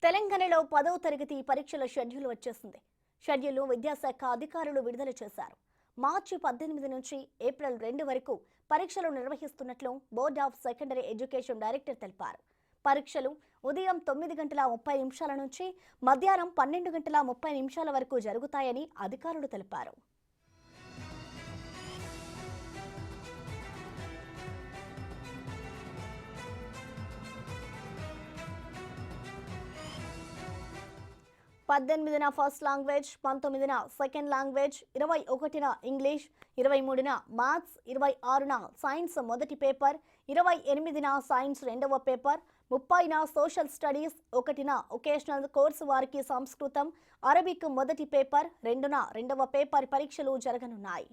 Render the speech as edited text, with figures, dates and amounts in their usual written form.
తెలంగాణలో 10వ తరగతి పరీక్షల షెడ్యూల్ వచ్చేసింది. షెడ్యూల్ను విద్యాశాఖ అధికారులు విడుదల చేశారు. మార్చి 18 నుంచి ఏప్రిల్ 2 వరకు పరీక్షలు నిర్వహిస్తున్నట్లు board of secondary education director తెలిపారు. పరీక్షలు ఉదయం 9:30 నుంచి మధ్యాహ్నం 12:30 వరకు జరుగుతాయని అధికారులు తెలిపారు. 18న ఫస్ట్ లాంగ్వేజ్, 19న సెకండ్ లాంగ్వేజ్, 21న ఇంగ్లీష్, 23న మ్యాథ్స్, 26న సైన్స్ మొదటి పేపర్, 28న సైన్స్ రెండవ పేపర్, 30న సోషల్ స్టడీస్, 1న ఒకేషనల్ కోర్సు వారికి సంస్కృతం, అరబిక్ మొదటి పేపర్, 2న రెండవ పేపర్ పరీక్షలు జరగనున్నాయి.